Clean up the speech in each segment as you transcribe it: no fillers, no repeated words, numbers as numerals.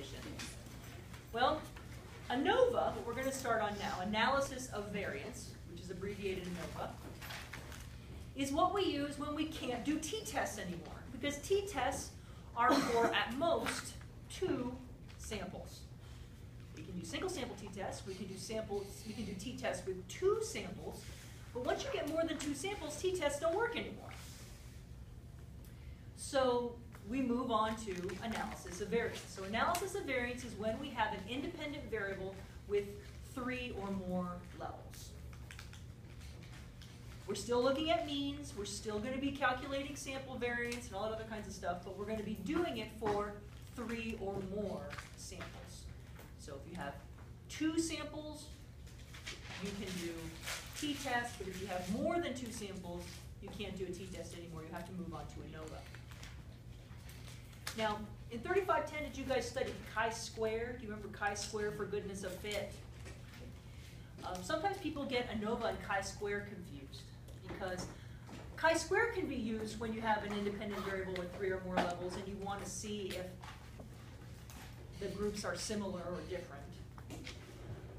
calculation? Well, ANOVA, what we're going to start on now, analysis of variance, which is abbreviated ANOVA, is what we use when we can't do t-tests anymore. Because t-tests are for, at most, 2 samples. We can do single sample t-tests, we can do t-tests with 2 samples, but once you get more than 2 samples, t-tests don't work anymore. So we move on to analysis of variance. So analysis of variance is when we have an independent variable with 3 or more levels. We're still looking at means, we're still going to be calculating sample variance and all that other kinds of stuff, but we're going to be doing it for 3 or more samples. So if you have 2 samples, you can do t-test, but if you have more than 2 samples, you can't do a t-test anymore. You have to move on to ANOVA. Now, in 3510, did you guys study chi-square? Do you remember chi-square for goodness of fit? Sometimes people get ANOVA and chi-square confused because chi-square can be used when you have an independent variable with 3 or more levels and you want to see if the groups are similar or different.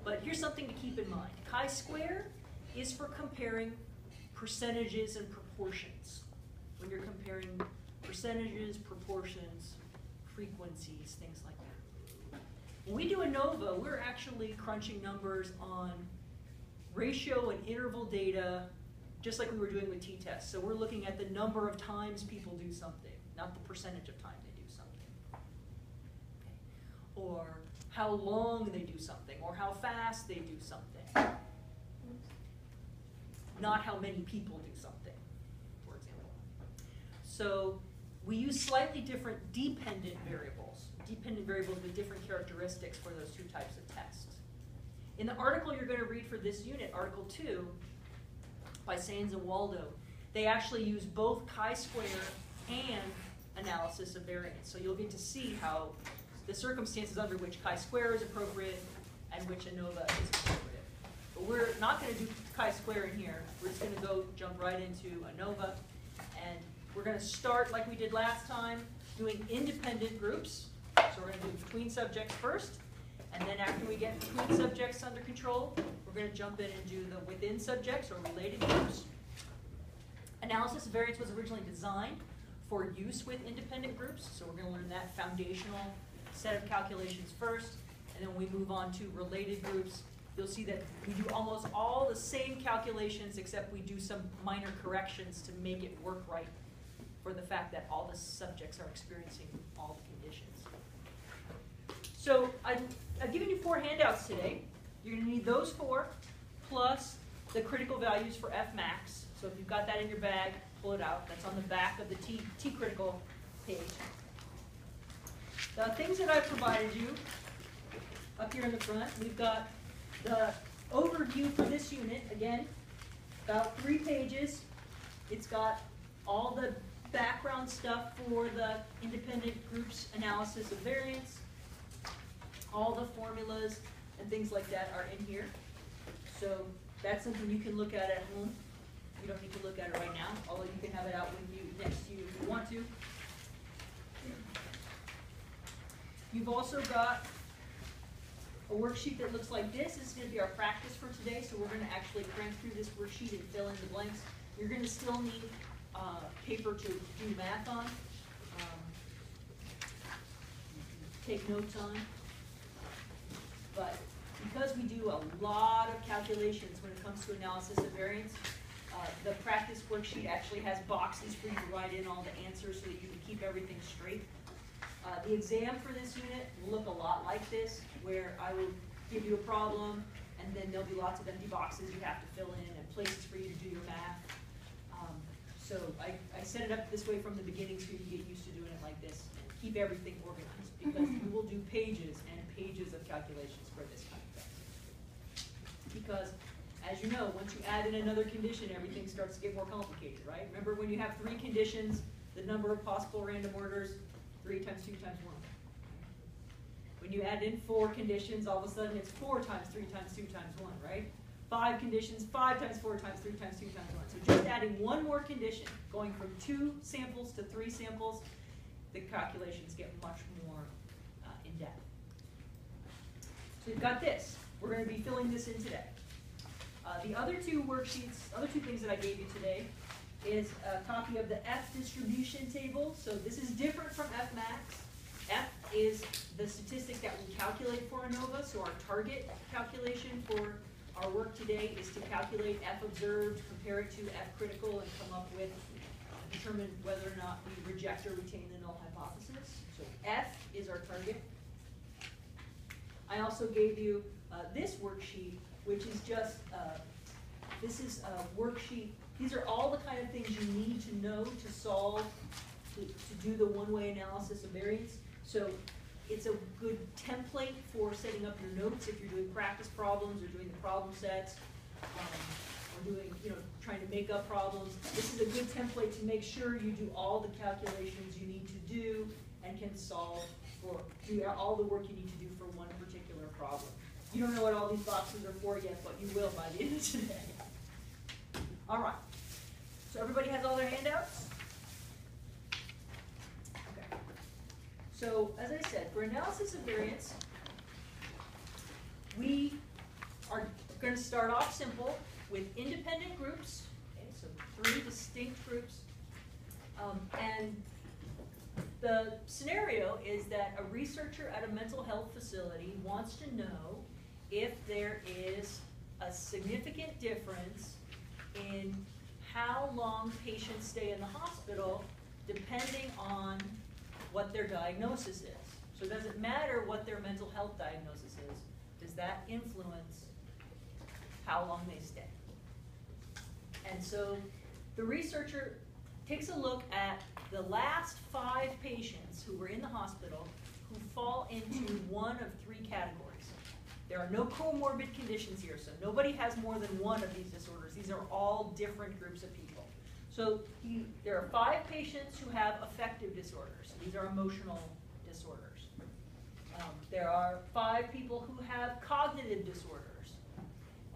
But here's something to keep in mind. Chi-square is for comparing percentages and proportions. When you're comparing percentages, proportions, frequencies, things like that. When we do ANOVA, we're actually crunching numbers on ratio and interval data, just like we were doing with t-tests. So we're looking at the number of times people do something, not the percentage of time they do something. Okay. Or how long they do something, or how fast they do something. Not how many people do something, for example. So we use slightly different dependent variables with different characteristics for those 2 types of tests. In the article you're going to read for this unit, Article 2, by Saenz and Waldo, they actually use both chi-square and analysis of variance. So you'll get to see how the circumstances under which chi-square is appropriate and which ANOVA is appropriate. But we're not going to do chi-square in here. We're just going to jump right into ANOVA. And we're going to start, like we did last time, doing independent groups. So we're going to do between subjects first. And then after we get between subjects under control, we're going to jump in and do the within subjects or related groups. Analysis of variance was originally designed for use with independent groups. So we're going to learn that foundational set of calculations first. And then when we move on to related groups, you'll see that we do almost all the same calculations except we do some minor corrections to make it work right for the fact that all the subjects are experiencing all the conditions. So I've given you 4 handouts today. You're going to need those 4 plus the critical values for F max. So if you've got that in your bag, pull it out. That's on the back of the T critical page. The things that I've provided you up here in the front, we've got the overview for this unit, again, about 3 pages. It's got all the background stuff for the independent groups analysis of variance. All the formulas and things like that are in here. So that's something you can look at home. You don't need to look at it right now, although you can have it out with you next to you if you want to. You've also got a worksheet that looks like this. This is going to be our practice for today, so we're going to actually crank through this worksheet and fill in the blanks. You're going to still need paper to do math on, take notes on. But because we do a lot of calculations when it comes to analysis of variance, the practice worksheet actually has boxes for you to write in all the answers so that you can keep everything straight. The exam for this unit will look a lot like this, where I will give you a problem, and then there'll be lots of empty boxes you have to fill in and places for you to do your math. So I set it up this way from the beginning so you can get used to doing it like this and keep everything organized, because you will do pages and pages of calculations for this kind of thing. Because, as you know, once you add in another condition, everything starts to get more complicated, right? Remember when you have 3 conditions, the number of possible random orders, 3 times 2 times 1. When you add in 4 conditions, all of a sudden it's 4 times 3 times 2 times 1, right? 5 conditions, 5 times 4 times 3 times 2 times 1. So just adding 1 more condition, going from 2 samples to 3 samples, the calculations get much more in-depth. So you've got this. We're going to be filling this in today. The other two worksheets, other two things that I gave you today is a copy of the F distribution table. So this is different from F max. F is the statistic that we calculate for ANOVA. So our target calculation for our work today is to calculate F observed, compare it to F critical, and come up with, determine whether or not we reject or retain the null hypothesis. So F is our target. I also gave you this worksheet, which is just, this is a worksheet. These are all the kind of things you need to know to solve, to do the one-way analysis of variance. So it's a good template for setting up your notes if you're doing practice problems or doing the problem sets, or doing, trying to make up problems. This is a good template to make sure you do all the calculations you need to do and can solve for, do all the work you need to do for one particular problem. You don't know what all these boxes are for yet, but you will by the end of today. All right. So everybody has all their handouts? Okay. So as I said, for analysis of variance, we are going to start off simple with independent groups. Okay, so 3 distinct groups. And the scenario is that a researcher at a mental health facility wants to know if there is a significant difference in how long patients stay in the hospital depending on what their diagnosis is. So it doesn't matter what their mental health diagnosis is. Does that influence how long they stay? And so the researcher takes a look at the last 5 patients who were in the hospital who fall into one of 3 categories. There are no comorbid conditions here, so nobody has more than one of these disorders. These are all different groups of people. So there are 5 patients who have affective disorders. These are emotional disorders. There are 5 people who have cognitive disorders.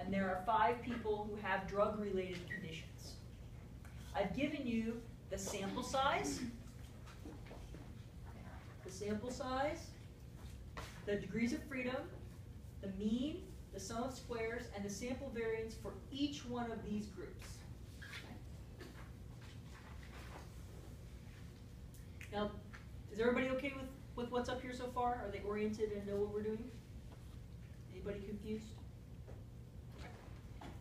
And there are 5 people who have drug-related conditions. I've given you the sample size, the degrees of freedom, the mean, the sum of squares, and the sample variance for each one of these groups. Now, is everybody okay with what's up here so far? Are they oriented and know what we're doing? Anybody confused?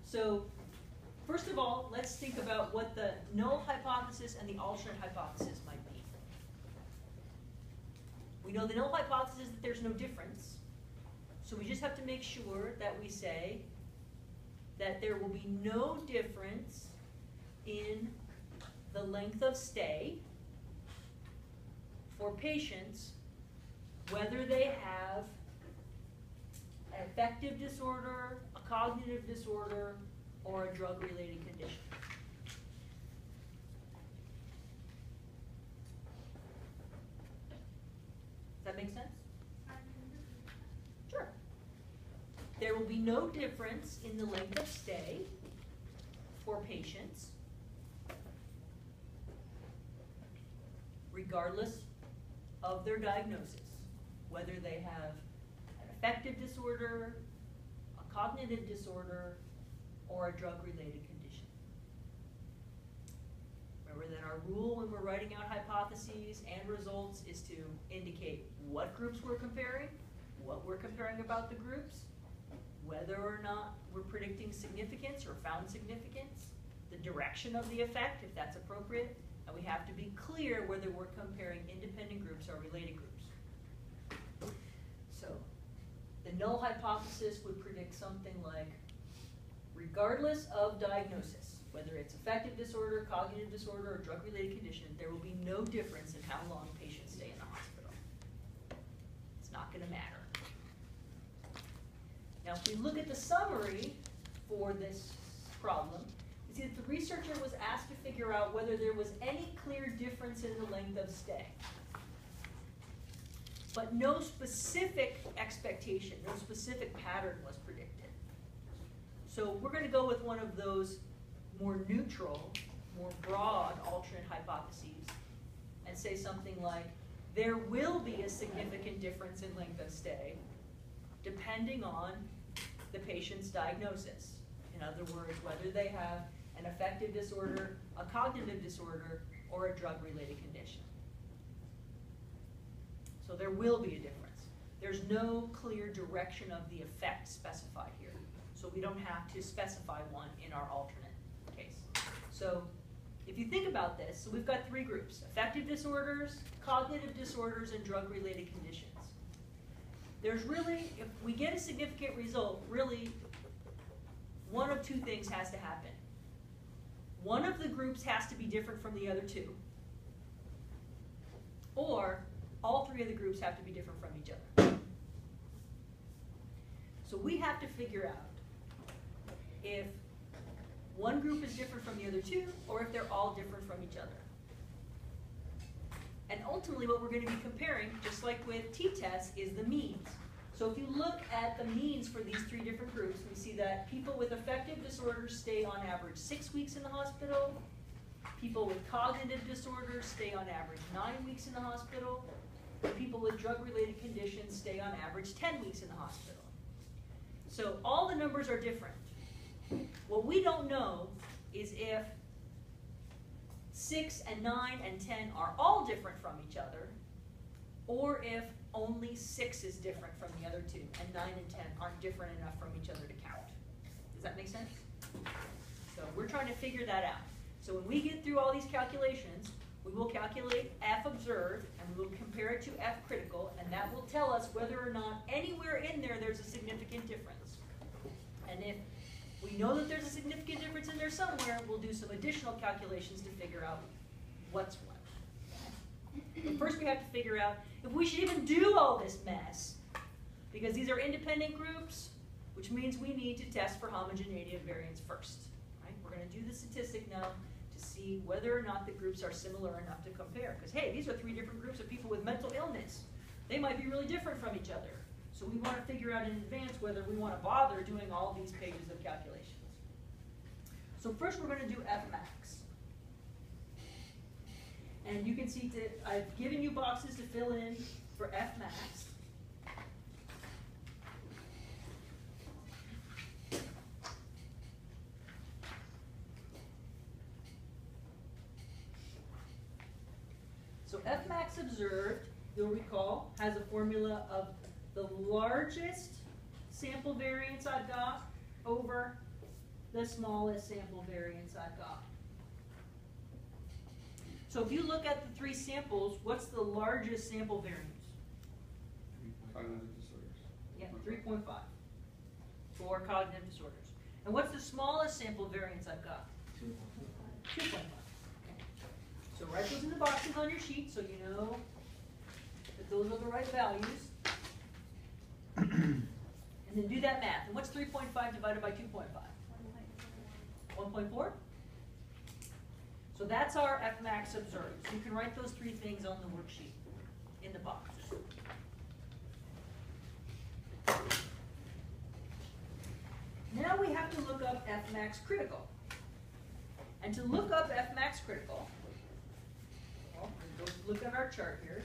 So, first of all, let's think about what the null hypothesis and the alternate hypothesis might be. We know the null hypothesis is that there's no difference. So we just have to make sure that we say that there will be no difference in the length of stay for patients, whether they have an affective disorder, a cognitive disorder, or a drug-related condition. Does that make sense? Sure. There will be no difference in the length of stay for patients, regardless of their diagnosis, whether they have an affective disorder, a cognitive disorder, or a drug-related condition. Remember that our rule when we're writing out hypotheses and results is to indicate what groups we're comparing, what we're comparing about the groups, whether or not we're predicting significance or found significance, the direction of the effect, if that's appropriate, and we have to be clear whether we're comparing independent groups or related groups. So, the null hypothesis would predict something like, regardless of diagnosis, whether it's affective disorder, cognitive disorder, or drug-related condition, there will be no difference in how long patients stay in the hospital. It's not going to matter. Now, if we look at the summary for this problem, we see that the researcher was asked to figure out whether there was any clear difference in the length of stay. But no specific expectation, no specific pattern was predicted. So we're going to go with one of those more neutral, more broad alternate hypotheses and say something like, there will be a significant difference in length of stay depending on the patient's diagnosis. In other words, whether they have an affective disorder, a cognitive disorder, or a drug-related condition. So there will be a difference. There's no clear direction of the effect specified here. So we don't have to specify one in our alternate case. So if you think about this, so we've got three groups: affective disorders, cognitive disorders, and drug-related conditions. There's really, if we get a significant result, really one of two things has to happen. One of the groups has to be different from the other two, or all three of the groups have to be different from each other. So we have to figure out if one group is different from the other two, or if they're all different from each other. And ultimately what we're going to be comparing, just like with t-tests, is the means. So if you look at the means for these three different groups, we see that people with affective disorders stay on average 6 weeks in the hospital. People with cognitive disorders stay on average 9 weeks in the hospital. And people with drug-related conditions stay on average 10 weeks in the hospital. So all the numbers are different. What we don't know is if 6 and 9 and 10 are all different from each other, or if only 6 is different from the other two, and 9 and 10 aren't different enough from each other to count. Does that make sense? So we're trying to figure that out. So when we get through all these calculations, we will calculate F observed, and we will compare it to F critical, and that will tell us whether or not anywhere in there there's a significant difference. And if we know that there's a significant difference in there somewhere, we'll do some additional calculations to figure out what's what. But first we have to figure out if we should even do all this mess, because these are independent groups, which means we need to test for homogeneity of variance first. Right? We're going to do the statistic now to see whether or not the groups are similar enough to compare. Because hey, these are three different groups of people with mental illness. They might be really different from each other. So we want to figure out in advance whether we want to bother doing all these pages of calculations. So first we're going to do Fmax. And you can see that I've given you boxes to fill in for Fmax. So Fmax observed, you'll recall, has a formula of the largest sample variance I've got over the smallest sample variance I've got. So if you look at the three samples, what's the largest sample variance? Cognitive disorders. Yeah, 3.5 for cognitive disorders. And what's the smallest sample variance I've got? 2.5. Okay. So write those in the boxes on your sheet so you know that those are the right values. And then do that math. And what's 3.5 divided by 2.5? 1.4? So that's our Fmax observed. So you can write those three things on the worksheet in the box. Now we have to look up Fmax critical. And to look up Fmax critical, well, go look at our chart here.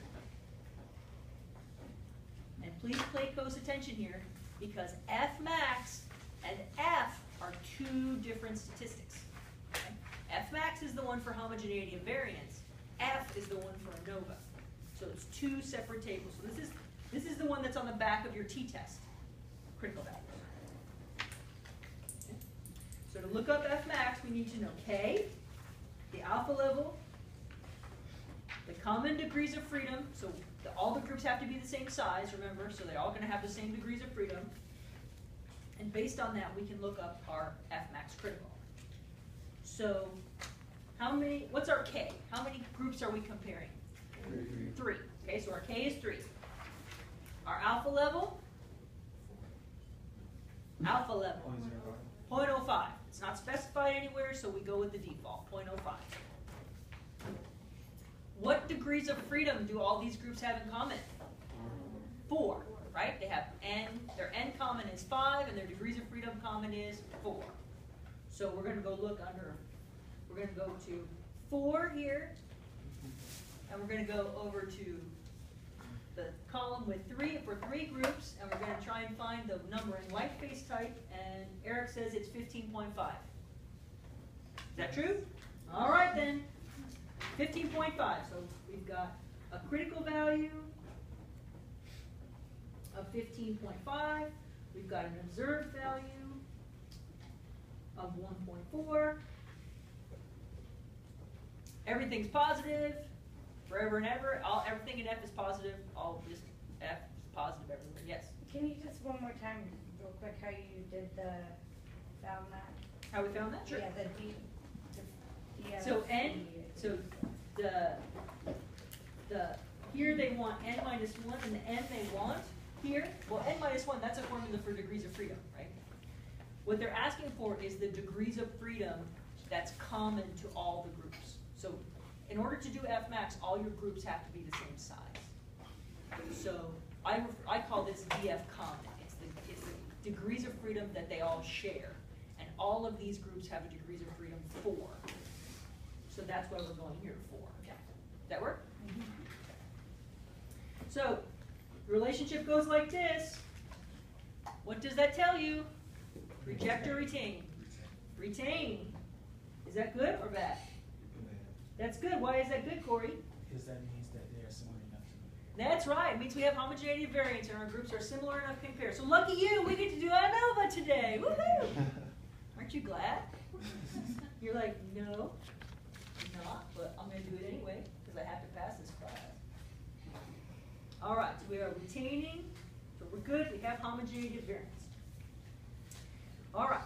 And please pay close attention here, because Fmax and F are two different statistics. Okay? Fmax is the one for homogeneity of variance. F is the one for ANOVA. So it's two separate tables. So this is the one that's on the back of your t-test, critical values. Okay? So to look up Fmax, we need to know K, the alpha level, the common degrees of freedom. So all the groups have to be the same size, remember, so they're all going to have the same degrees of freedom. And based on that, we can look up our Fmax critical. So what's our K? How many groups are we comparing? 3. Okay, so our K is 3. Our alpha level? Alpha level. 0.05. It's not specified anywhere, so we go with the default, 0.05. What degrees of freedom do all these groups have in common? 4, right? They have n, their n common is 5, and their degrees of freedom common is 4. So we're going to go look under, we're going to go to 4 here, and we're going to go over to the column with 3 for 3 groups, and we're going to try try and find the number in whiteface type, and Eric says it's 15.5. Is that true? All right then, 15.5. So we've got a critical value of 15.5. We've got an observed value of 1.4. Everything's positive forever and ever. Everything in F is positive. All just F is positive everywhere. Yes? Can you just one more time, real quick, how you did found that? How we found that? Sure. Yeah, the So N, so the here they want N minus 1, and the N they want here, well, N minus 1, that's a formula for degrees of freedom, right? What they're asking for is the degrees of freedom that's common to all the groups. So in order to do F max, all your groups have to be the same size. So I call this DF common. It's the degrees of freedom that they all share. And all of these groups have a degrees of freedom 4. So that's why we're going here 4. Yeah. Does that work? Mm-hmm. So the relationship goes like this. What does that tell you? Reject or retain? Retain. Is that good or bad? That's good. Why is that good, Corey? Because that means that they are similar enough to That's right. It means we have homogeneity of variance and our groups are similar enough to compare. So lucky you, we get to do ANOVA today. Woohoo! Aren't you glad? You're like, no, I'm not, but I'm going to do it anyway because I have to pass this class. All right, so we are retaining, so we're good. We have homogeneity of variance. All right,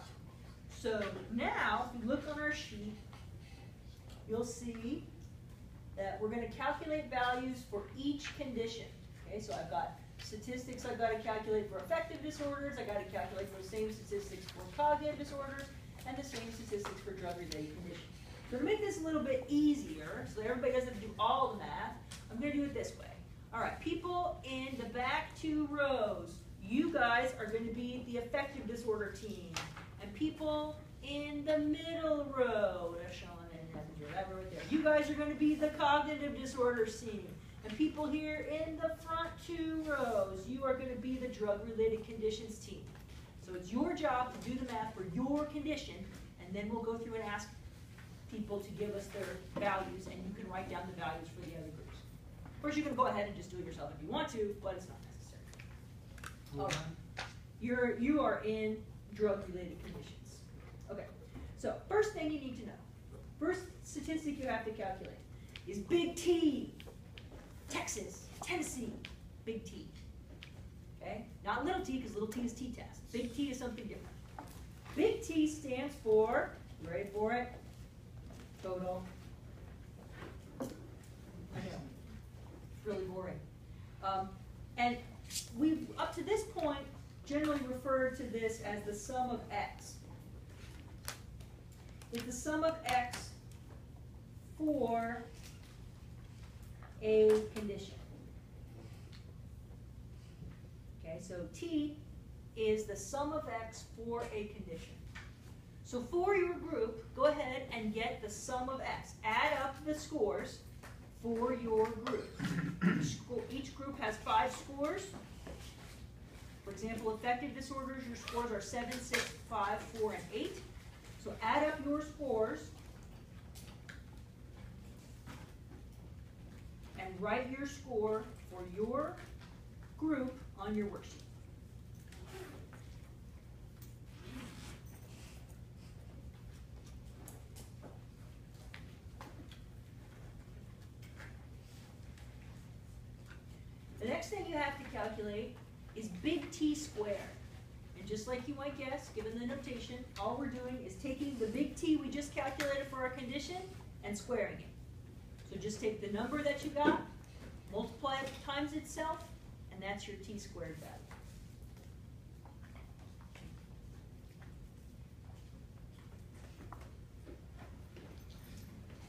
so now if you look on our sheet, you'll see that we're going to calculate values for each condition. Okay, so I've got statistics I've got to calculate for affective disorders, I've got to calculate for the same statistics for cognitive disorders, and the same statistics for drug-related conditions. So to make this a little bit easier, so that everybody doesn't have to do all the math, I'm going to do it this way. All right, people in the back 2 rows, you guys are going to be the affective disorder team. And people in the middle row, that's Sean and Evan, that right there, you guys are going to be the cognitive disorders team. And people here in the front 2 rows, you are going to be the drug-related conditions team. So it's your job to do the math for your condition, and then we'll go through and ask people to give us their values, and you can write down the values for the other groups. Of course, you can go ahead and just do it yourself if you want to, but it's not necessary. All right. You are in drug-related conditions. Okay. So first thing you need to know, first statistic you have to calculate is BigT. Texas, Tennessee, BigT. Okay? Not little t, because little t is t-test. BigT is something different. BigT stands for, you ready for it? Total. I know. It's really boring. And we've, up to this point, generally referred to this as the sum of x. It's the sum of x for a condition. Okay, so T is the sum of x for a condition. So for your group, go ahead and get the sum of x. Add up the scores for your group. Each group has 5 scores. For example, affective disorders, your scores are 7, 6, 5, 4, and 8. So add up your scores and write your score for your group on your worksheet. The next thing you have to calculate is big T squared. And just like you might guess, given the notation, all we're doing is taking the big T we just calculated for our condition and squaring it. So just take the number that you got, multiply it times itself, and that's your T squared value.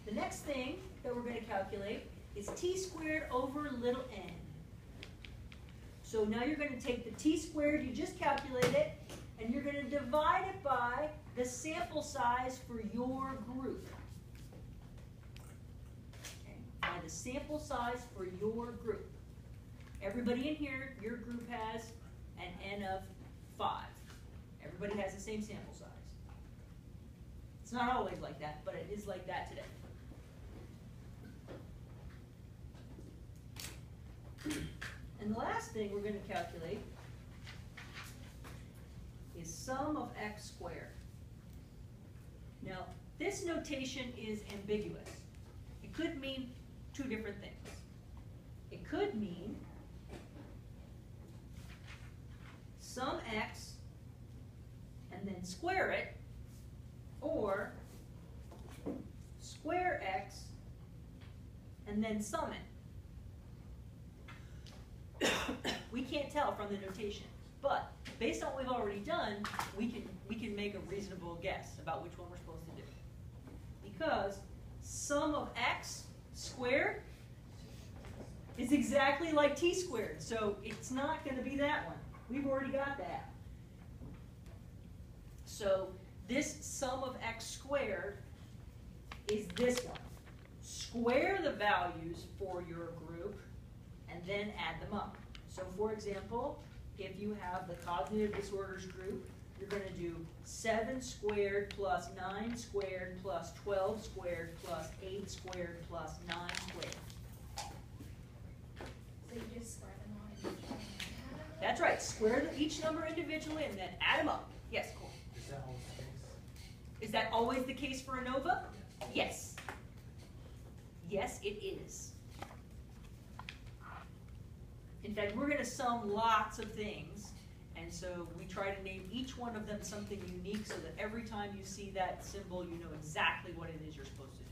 The next thing that we're going to calculate is T squared over little n. So now you're going to take the T squared you just calculated, and you're going to divide it by the sample size for your group. By the sample size for your group. Everybody in here, your group has an N of 5. Everybody has the same sample size. It's not always like that, but it is like that today. And the last thing we're going to calculate is sum of x squared. Now, this notation is ambiguous. It could mean two different things. It could mean sum x and then square it, or square x and then sum it. We can't tell from the notation, but based on what we've already done, we can make a reasonable guess about which one we're supposed to do. Because sum of x squared is exactly like t squared, so it's not going to be that one. We've already got that. So this sum of x squared is this one. Square the values for your group and then add them up. So for example, if you have the cognitive disorders group, you're going to do 7 squared plus 9 squared plus 12 squared plus 8 squared plus 9 squared. So you just square them all in. That's right. Square each number individually and then add them up. Yes, cool. Is that always the case? Is that always the case for ANOVA? Yes. Yes, it is. In fact, we're going to sum lots of things, and so we try to name each one of them something unique so that every time you see that symbol, you know exactly what it is you're supposed to do.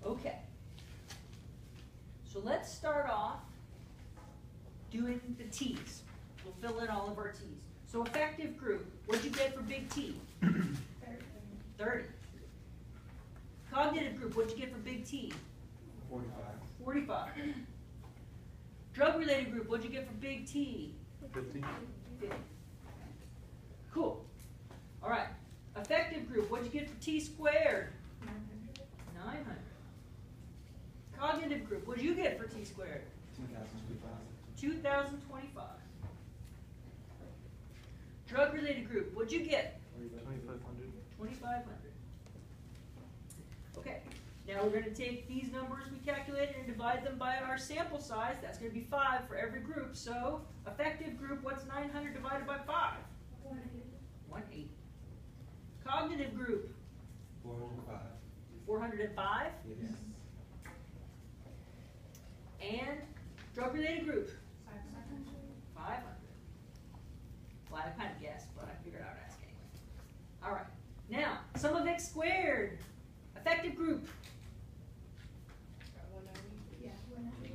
Okay, so let's start off doing the T's. We'll fill in all of our T's. So effective group, what'd you get for big T? 30. Cognitive group, what'd you get for big T? 45. 45. Drug-related group, what'd you get for big T? 50. 50. Cool. All right. Effective group, what'd you get for T squared? 900. Cognitive group, what'd you get for T squared? 2025. Drug-related group, what'd you get? 2500. 2500. Okay, now we're going to take these numbers we calculated and divide them by our sample size. That's going to be 5 for every group. So, effective group, what's 900 divided by 5? 180. Cognitive group, 405. 405. Yes. And drug-related group, 500. Well, I kind of guessed, but I figured I'd ask anyway. All right. Now, sum of x squared. Effective group,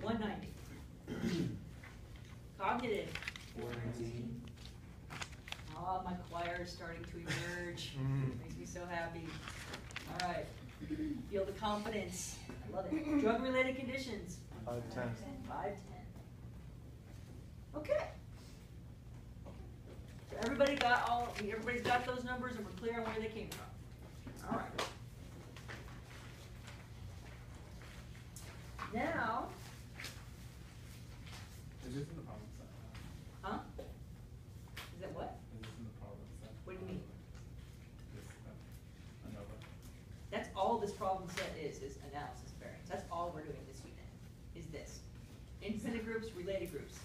190. Cognitive. 419. Oh, my choir is starting to emerge. Makes me so happy. All right. Feel the confidence. I love it. Drug-related conditions. 510. 510. Okay. So everybody's got those numbers and we're clear on where they came from. All right. Now, Is this in the problem set? huh? Is that what? Is this in the problem set? What do you mean? This, ANOVA. That's all this problem set is analysis variance. That's all we're doing this unit, is this. Independent groups, related groups.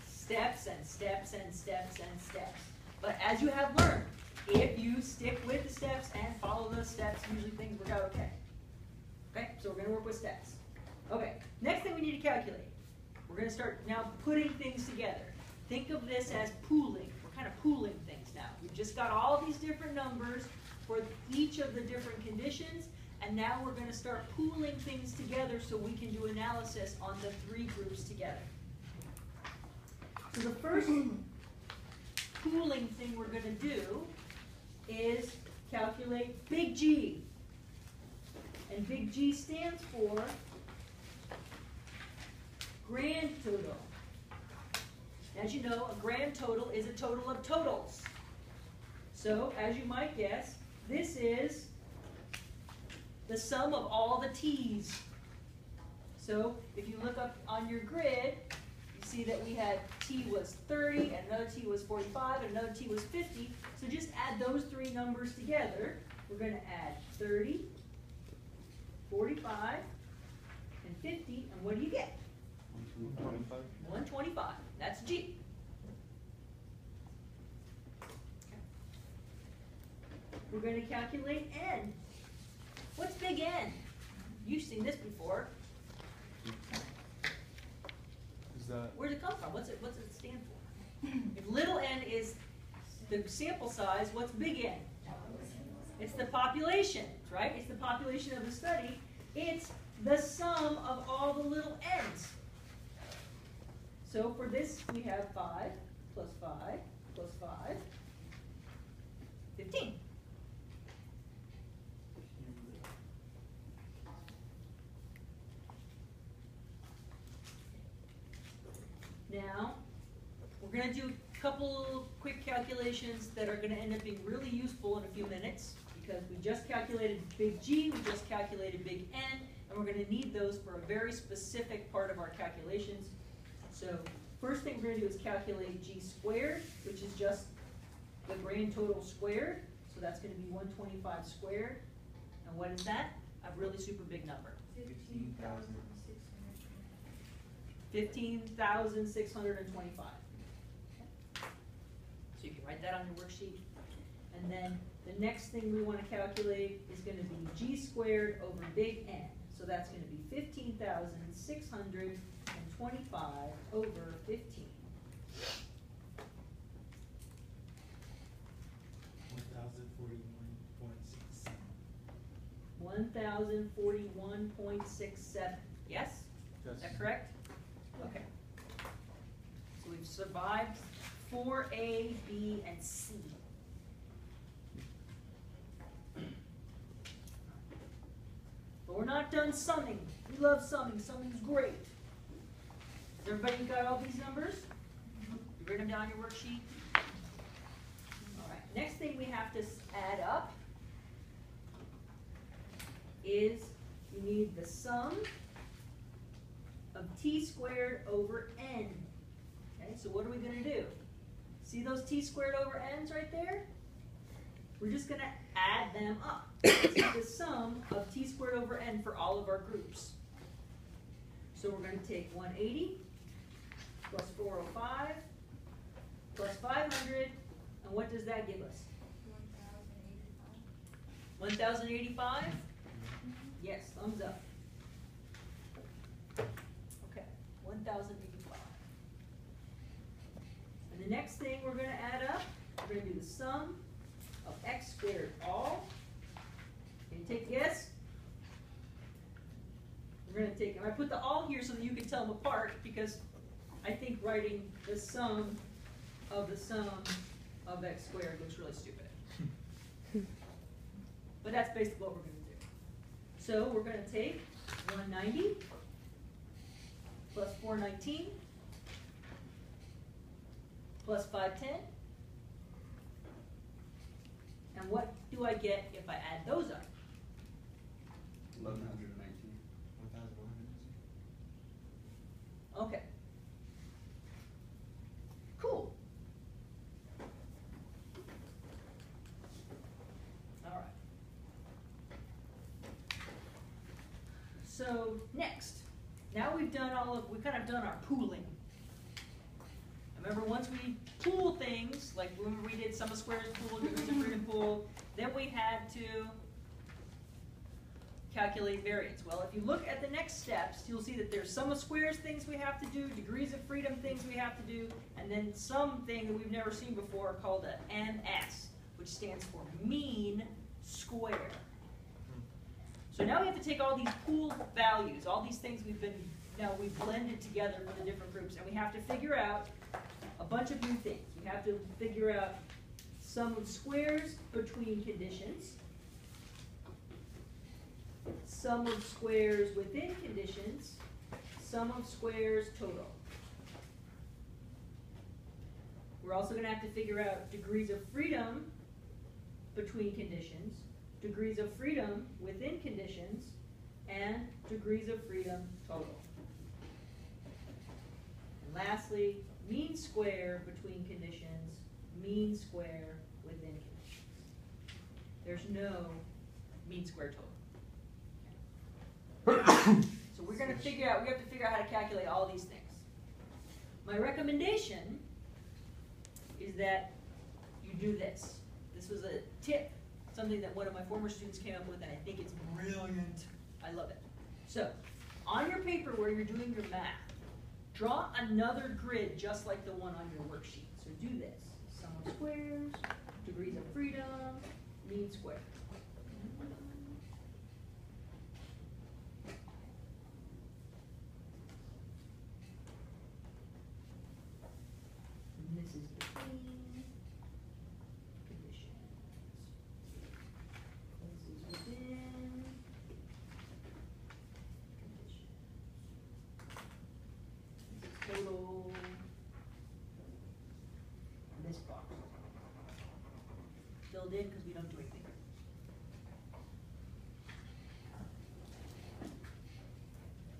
Steps and steps and steps and steps. But as you have learned, if you stick with the steps and follow those steps, usually things work out okay. Okay, so we're going to work with steps. Okay, next thing we need to calculate. We're going to start now putting things together. Think of this as pooling. We're kind of pooling things now. We've just got all these different numbers for each of the different conditions, and now we're going to start pooling things together so we can do analysis on the three groups together. So the first pooling thing we're going to do is calculate big G. And big G stands for grand total. As you know, a grand total is a total of totals. So, as you might guess, this is the sum of all the T's. So, if you look up on your grid, you see that we had T was 30, and another T was 45, and another T was 50. So just add those three numbers together. We're going to add 30, 45, and 50, and what do you get? 125. 125. That's G. We're going to calculate N. What's big N? You've seen this before. Is that Where does it come from? What's it stand for? If little n is the sample size, what's big N? It's the population, right? It's the population of the study. It's the sum of all the little n's. So for this, we have 5 plus 5 plus 5, 15. Now, we're going to do a couple quick calculations that are going to end up being really useful in a few minutes, because we just calculated big G, we just calculated big N, and we're going to need those for a very specific part of our calculations. So, first thing we're going to do is calculate G squared, which is just the grand total squared. So that's going to be 125 squared. And what is that? A really super big number. 15,625. So you can write that on your worksheet. And then the next thing we want to calculate is going to be G squared over big N. So that's going to be 15,625 over 15. 1,041.67. Yes? Is that correct? Okay. So we've survived 4A, B, and C. But we're not done summing. We love summing. Summing's great. Has everybody got all these numbers? You written them down on your worksheet? All right. Next thing we have to add up is you need the sum of t squared over n. Okay, so what are we going to do? See those t squared over n's right there? We're just going to add them up. It's the sum of t squared over n for all of our groups. So we're going to take 180 plus 405 plus 500, and what does that give us? 1,085? Yes, thumbs up. Okay, 1,085. And the next thing we're going to add up, we're going to do the sum of x squared all. Can you take a guess? We're going to take, I put the all here so that you can tell them apart, because I think writing the sum of x squared looks really stupid. But that's basically what we're going to do. So we're going to take 190 plus 419 plus 510. And what do I get if I add those up? 1,119. 1,100. Okay. Cool. All right. So next, now we've kind of done our pooling. Remember, once we pool things, like when we did sum of squares pool, degrees of freedom pool, then we had to calculate variance? Well, if you look at the next steps, you'll see that there's sum of squares things we have to do, degrees of freedom things we have to do, and then something that we've never seen before called a MS, which stands for mean square. So now we have to take all these pooled values, all these things we've blended together for the different groups, and we have to figure out a bunch of new things. We have to figure out sum of squares between conditions, sum of squares within conditions, sum of squares total. We're also going to have to figure out degrees of freedom between conditions, degrees of freedom within conditions, and degrees of freedom total. And lastly, mean square between conditions, mean square within conditions. There's no mean square total. So we have to figure out how to calculate all these things. My recommendation is that you do this. This was a tip, something that one of my former students came up with, and I think it's brilliant. I love it. So, on your paper where you're doing your math, draw another grid just like the one on your worksheet. So do this. Sum of squares, degrees of freedom, mean square. And this is between conditions. This is within conditions. This is total. And this box filled in because we don't do anything.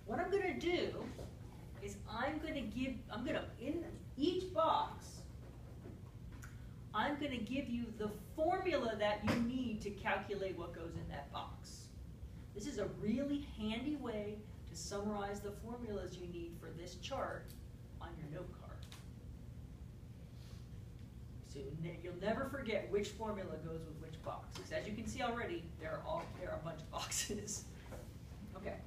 What I'm going to do is in each box, I'm going to give you the formula that you need to calculate what goes in that box. This is a really handy way to summarize the formulas you need for this chart on your note card. So you'll never forget which formula goes with which box. Because as you can see already, there are a bunch of boxes. Okay.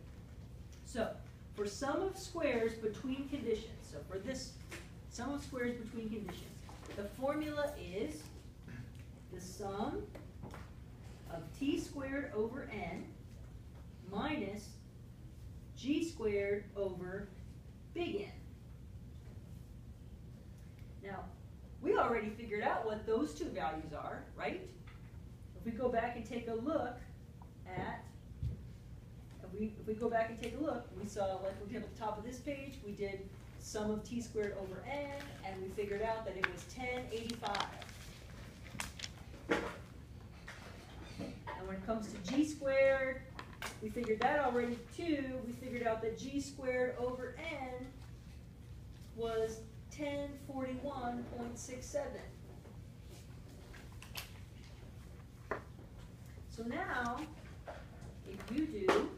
So, for sum of squares between conditions, so for this sum of squares between conditions, the formula is the sum of t squared over n minus g squared over big N. Now, we already figured out what those two values are, right? If we go back and take a look at if we go back and take a look, we saw, like we did at the top of this page, we did sum of t squared over n, and we figured out that it was 1085. And when it comes to g squared, we figured that already too. We figured out that g squared over n was 1041.67. So now, if you do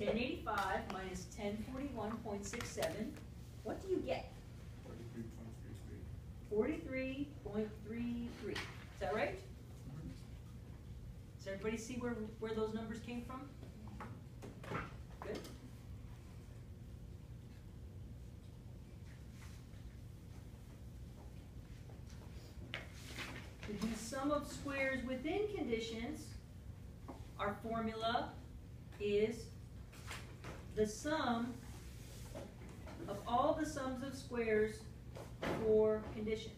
$10.85 minus 1041.67, what do you get? 43.33. Is that right? Does everybody see where those numbers came from? Good. To do sum of squares within conditions, our formula is the sum of all the sums of squares for conditions.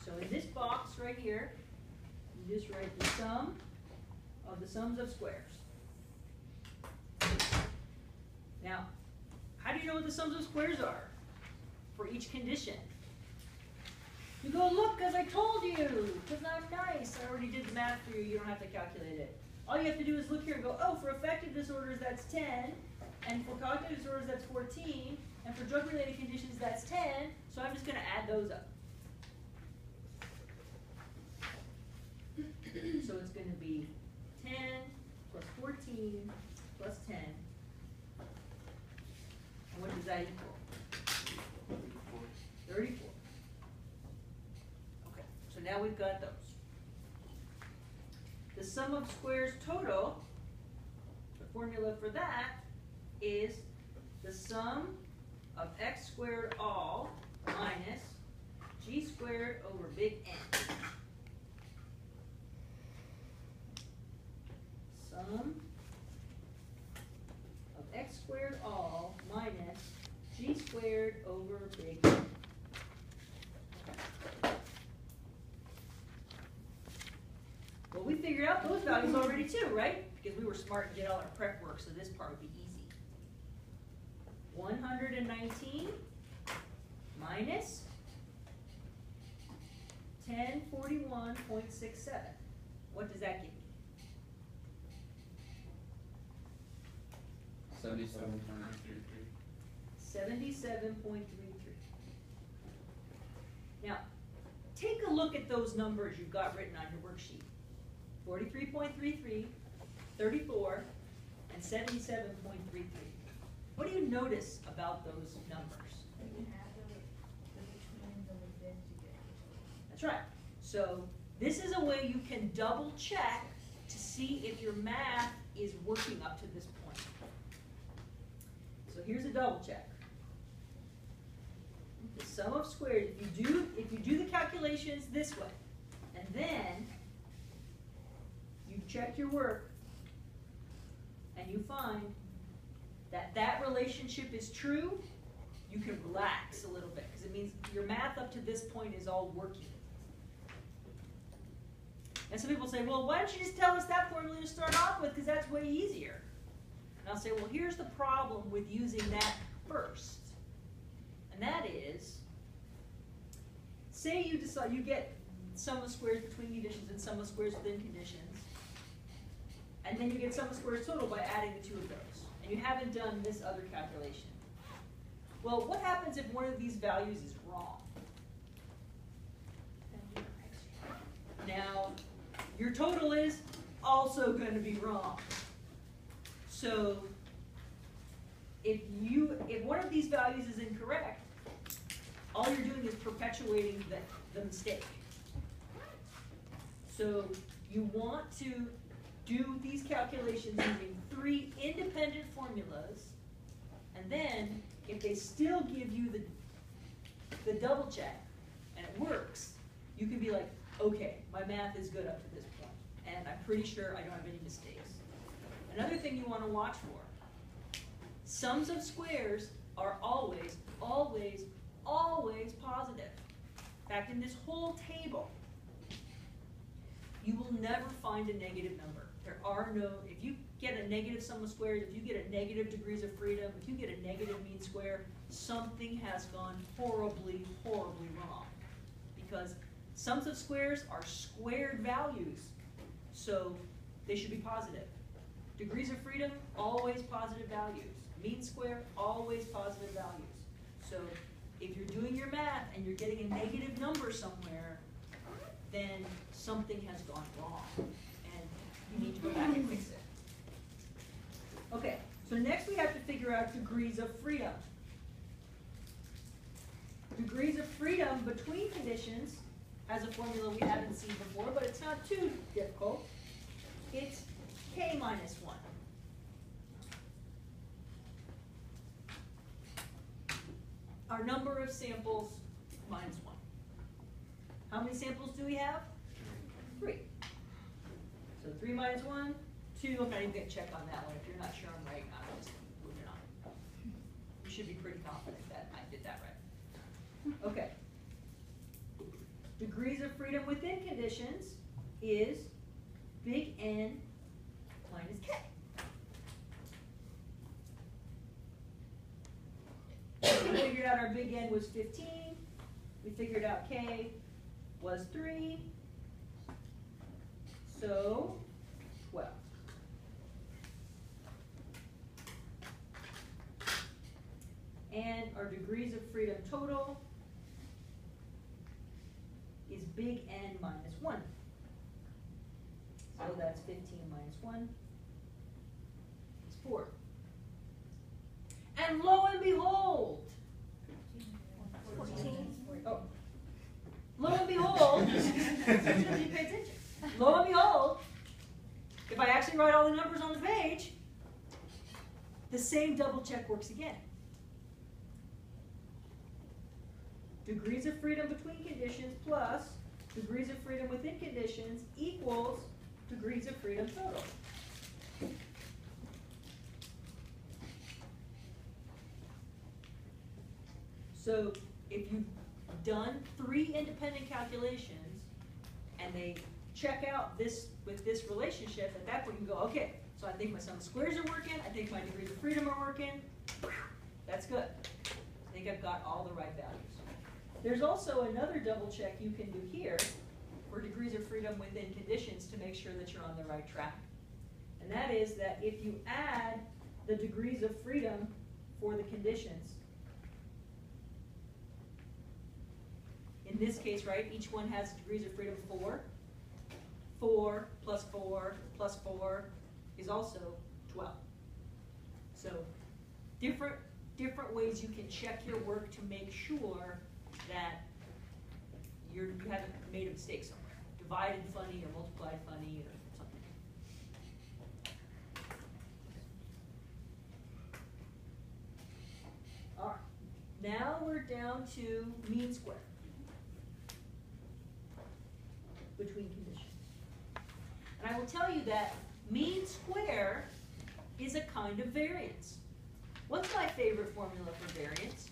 So in this box right here, you just write the sum of the sums of squares. Now, how do you know what the sums of squares are for each condition? You go, look, because I told you, because I'm nice. I already did the math for you. You don't have to calculate it. All you have to do is look here and go, oh, for effective disorders, that's 10. and for cognitive disorders that's 14, and for drug-related conditions that's 10, so I'm just going to add those up. So it's going to be 10 plus 14 plus 10. And what does that equal? 34. Okay, so now we've got those. The sum of squares total, the formula for that is the sum of x squared all minus g squared over big N. Sum of x squared all minus g squared over big N. Well, we figured out those values already too, right? Because we were smart and did all our prep work, so this part would be easy. 119 minus 1041.67. What does that give me? 77.33. Now, take a look at those numbers you've got written on your worksheet. 43.33, 34, and 77.33. What do you notice about those numbers? You can add the between the within to get. That's right. So this is a way you can double check to see if your math is working up to this point. So here's a double check. The sum of squares, if you do the calculations this way, and then you check your work, and you find that that relationship is true, you can relax a little bit, because it means your math up to this point is all working. And some people say, well, why don't you just tell us that formula to start off with, because that's way easier. And I'll say, well, here's the problem with using that first. And that is, say you decide you get sum of squares between conditions and sum of squares within conditions, and then you get sum of squares total by adding the two of those. And you haven't done this other calculation. Well, what happens if one of these values is wrong? Now, your total is also going to be wrong. So, if one of these values is incorrect, all you're doing is perpetuating the mistake. So, you want to do these calculations using 3 independent formulas, and then if they still give you the double check and it works, you can be like, okay, my math is good up to this point, and I'm pretty sure I don't have any mistakes. Another thing you want to watch for, sums of squares are always, always, always positive. In fact, in this whole table, you will never find a negative number. There are no, if you get a negative sum of squares, if you get a negative degrees of freedom, if you get a negative mean square, something has gone horribly, horribly wrong. Because sums of squares are squared values, so they should be positive. Degrees of freedom, always positive values. Mean square, always positive values. So if you're doing your math and you're getting a negative number somewhere, then something has gone wrong, and you need to go back and fix it. Okay, so next we have to figure out degrees of freedom. Degrees of freedom between conditions has a formula we haven't seen before, but it's not too difficult. It's k minus 1. Our number of samples minus 1. How many samples do we have? 3. So 3 minus 1, 2. I'm not even going to check on that one. If you're not sure I'm right, I'm just moving on. You should be pretty confident that I did that right. Okay. Degrees of freedom within conditions is big N minus K. We figured out our big N was 15. We figured out K was 3. So 12. degrees of freedom total is big N minus 1. So that's 15 minus 1 is 4. And lo and behold, 14. oh, lo and behold, you pay attention. Lo and behold, if I actually write all the numbers on the page, the same double check works again. Degrees of freedom between conditions plus degrees of freedom within conditions equals degrees of freedom total. So if you've done 3 independent calculations and they check out this with this relationship, at that point you can go, okay, so I think my sum of squares are working, I think my degrees of freedom are working. That's good. I think I've got all the right values. There's also another double check you can do here for degrees of freedom within conditions to make sure that you're on the right track. And that is that if you add the degrees of freedom for the conditions, in this case, right, each one has degrees of freedom 4. 4 plus 4 plus 4 is also 12. So different ways you can check your work to make sure that you haven't made a mistake somewhere. Divided funny or multiplied funny or something. All right. Now we're down to mean square between conditions. And I will tell you that mean square is a kind of variance. What's my favorite formula for variance?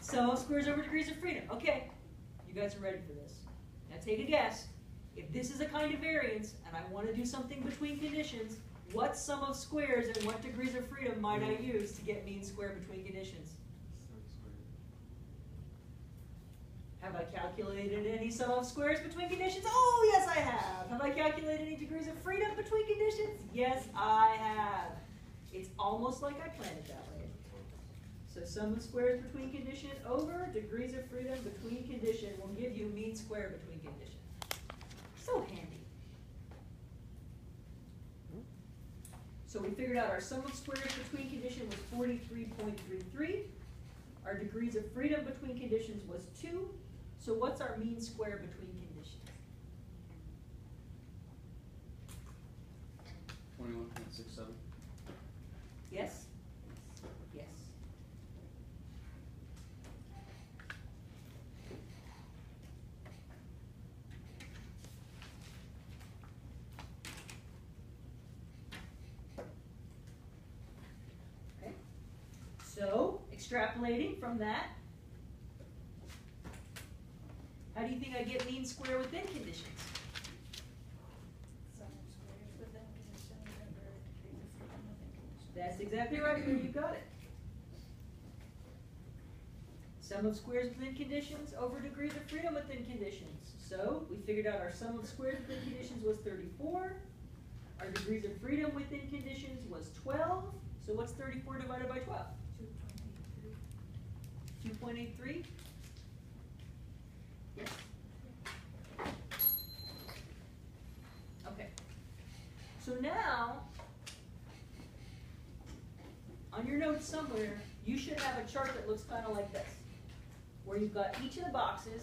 Sum of squares over degrees of freedom. Okay, you guys are ready for this. Now take a guess. If this is a kind of variance and I want to do something between conditions, what sum of squares and what degrees of freedom might I use to get mean square between conditions? Have I calculated any sum of squares between conditions? Oh, yes, I have. Have I calculated any degrees of freedom between conditions? Yes, I have. It's almost like I planned it that way. So sum of squares between condition over degrees of freedom between condition will give you mean square between condition. So handy. So we figured out our sum of squares between condition was 43.33. Our degrees of freedom between conditions was 2. So what's our mean square between conditions? 21.67. Yes? Yes. Okay. So, extrapolating from that, how do you think I get mean square within conditions? Sum of squares within conditions over degrees of freedom within conditions. That's exactly right, you got it. Sum of squares within conditions over degrees of freedom within conditions. So we figured out our sum of squares within conditions was 34. Our degrees of freedom within conditions was 12. So what's 34 divided by 12? 2.83. 2.83? Yes. Okay. So now, on your notes somewhere, you should have a chart that looks kind of like this, where you've got each of the boxes